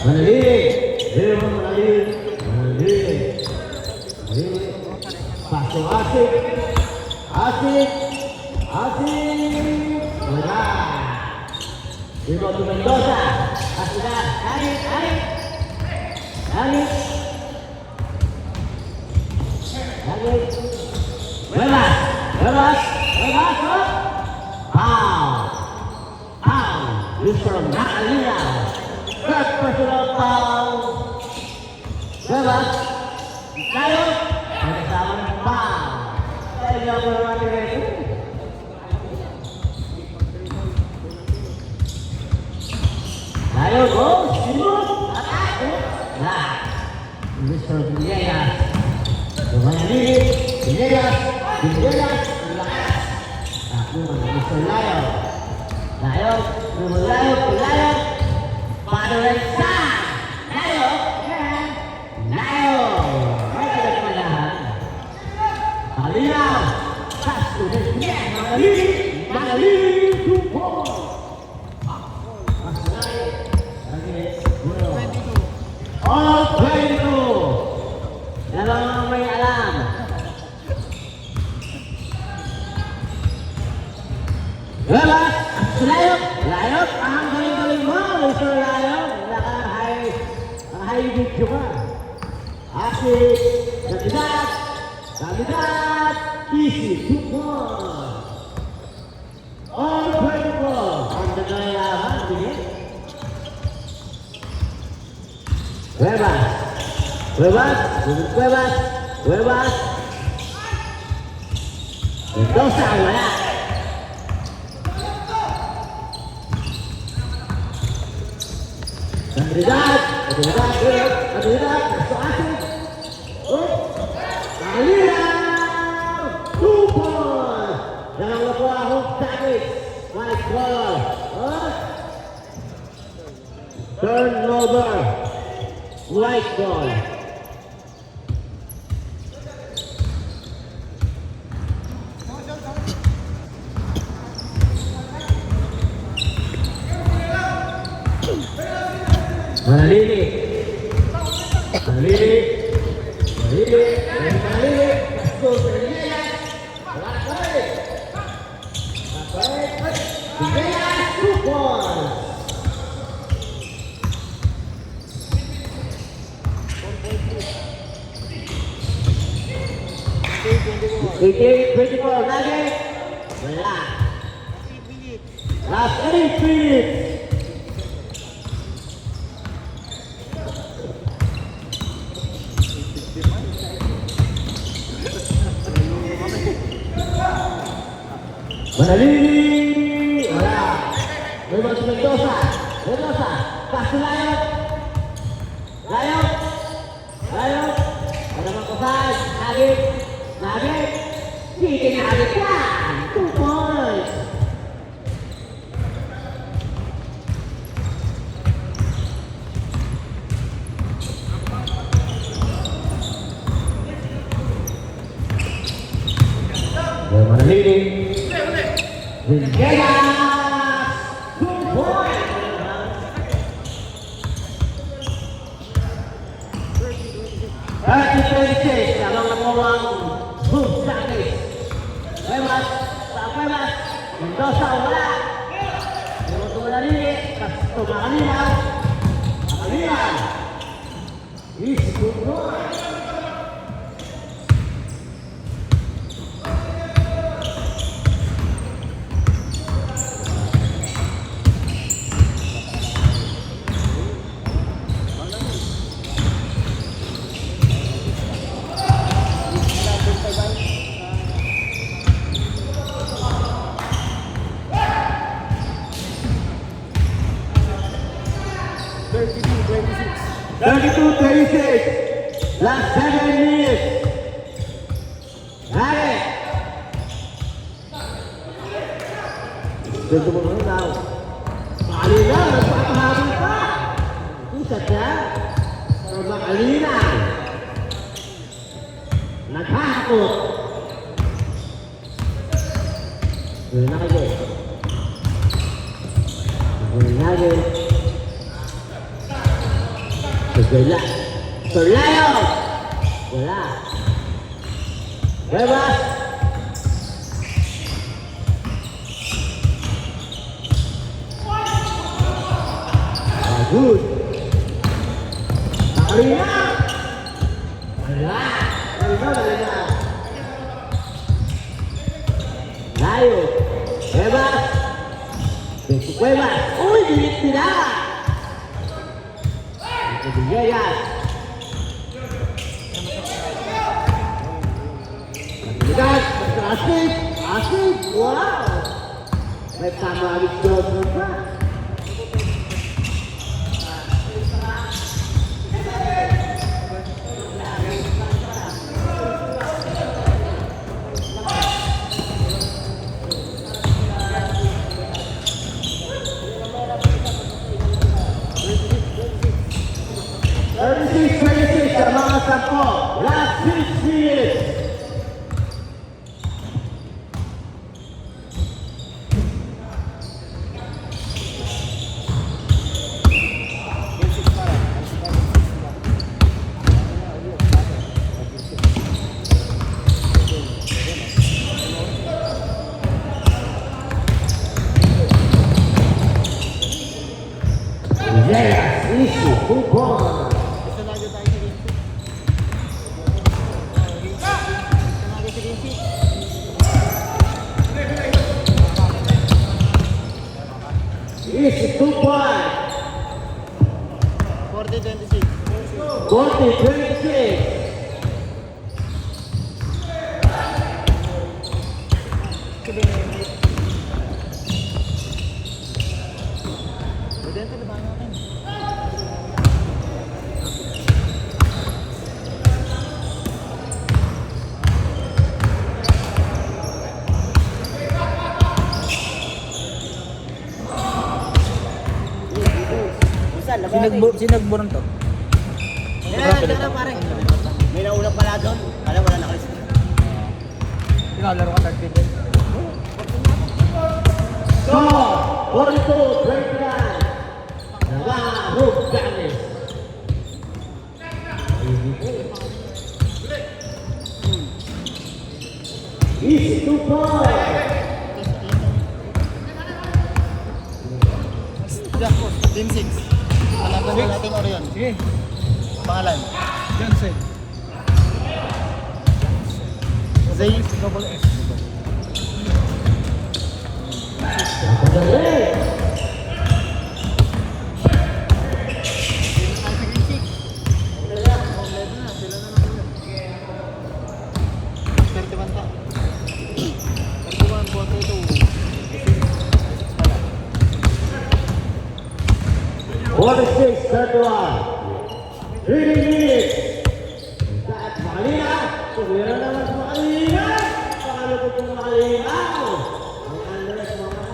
Manalilig. Hilman manalilig. Manalilig. Pasok Asik. Asik. Asik. Wala. Hilman to Mendoza. Asik. Arik. Arik. Arik. Arik. Bebas. Bebas. Bebas. Foul. Foul. Justru Nakalina. Third personal foul. Bebas. Layo. Ada sama foul. Saya bermati itu. Layo go. Simut. Atak. Nah. Justru Villegas. Kemana diri? Villegas. Villegas. Aku Justru Layo. Layo. Layo. Layo. Pada Reksa. Layo. Layo. Mereka kemudahan. Alina. Satu dan tiga. Mangalili. Tumpul. All 22. Dalam may alam. Bebas. Layok. Layok. Ang galing-galing mo. Mr. Layok. Naka-high video ka. Asik. Kabidat. Kabidat. Easy. Tumpul. All 24. Ang dagalahan. Bebas. Bebas. Bebas. Bebas. Mendoza wala. Kandidat. Kandidat. Kandidat. Masuk Asik. Alina. Tumpul. Jangan lupa hook taktis. White ball. Turnover. White ball. Manalilig. Manalilig. Manalilig. Manalilig. Pasok sa Villegas. Wala ka rin. Villegas. 2 points. Ike 24 lagi. Wala. Last 8 minutes. Manalili. Wala. Bebas Mendoza. Mendoza. Kasih Layok. Layok. Layok. Ada Mangkosai. Nagit. Nagit. Bikin Nagit. 2 points. Manalili. Villegas. 2 points. 30-26. Kalau ngomong hook taktis. Bebas. Tak bebas. Mendoza wala. Untuk Manalili. Kasih Makalina. Makalina. Isi 2 points. Last 7 minutes. Hari. Tentu mengenal. Alina berpaham apa? Itu saja. Sama Alina. Nakakut. Lagi. Lagi. Wala. Solayo! Wala. Bebas! Good. Marina! Wala. Marina. Layo. Bebas! Bebas! Uy, bilit sila! Kebijakan. Lihat, asik, wow. Pertama habis jauh berapa? Semangat Sampo, last 6 minutes. Yes, isi, kupon. It's 2 points. 40-26. 40-26. Sinagburan to? May naunang pala doon. Alam, wala nakalis. Laro ka 30 din. So, 42-29. Navarro Games. Easy 2 points. Team 6. Alaban na natin Orion. Sige. Pangalan? Johnson. Zay. Double S. What is this? Third one. 3 minutes. Saat Malina. Tumira naman sa Malina. Pakalupot ng Malina. Ang Andres mga.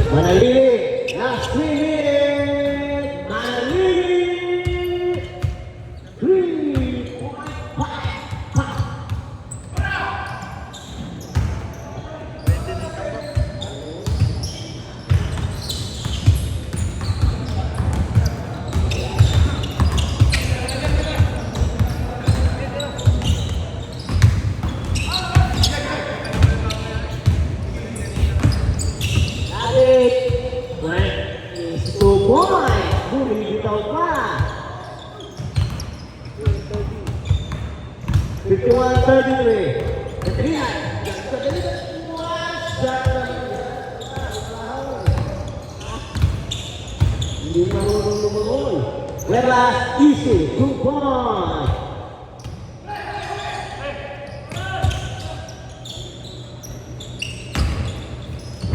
Manalili, last 3 minutes. Manalili, 3.5. Bumibitaw pa. 51-33. Katrina. Hindi marunong lumungon. Whereas easy, 2 points.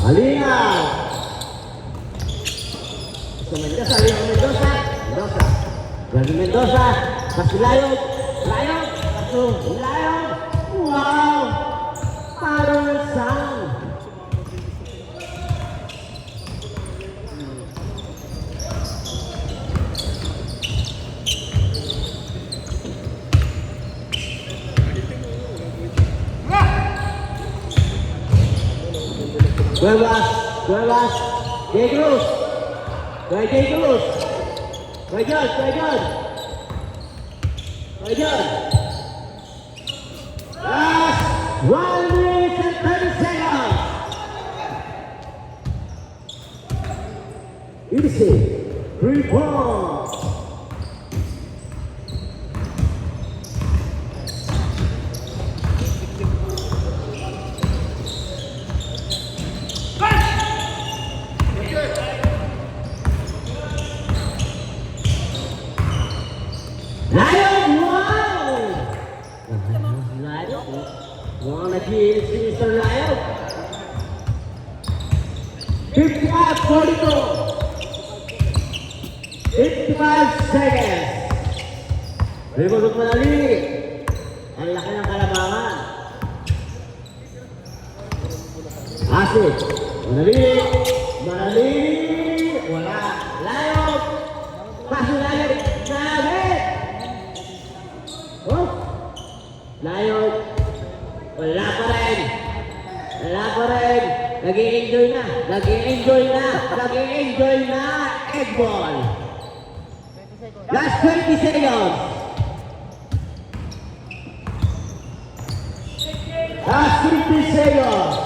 Malinaw. Mendoza, Leon Mendoza, Mendoza, Lagi Mendoza, kasih Layong, Layong, satu, Layong, wow, Tarusan. Bebas. Jay Cruz. Jay Cruz. Last 1 minute and 30 seconds. Easy. 3 points. Lion, wow! Lion, mukhang nag-iinis si Mr. Lion. 55-42. 55 seconds. Ribulog Manalili. Ang laki ng kalabangan. Asit. Manalili. Wala. Lion. Paso Lion. Sabit. Oh. Lion. Wala pa rin. Nag-i-enjoy na. Egg ball. Last 20 seconds. Last 50 seconds.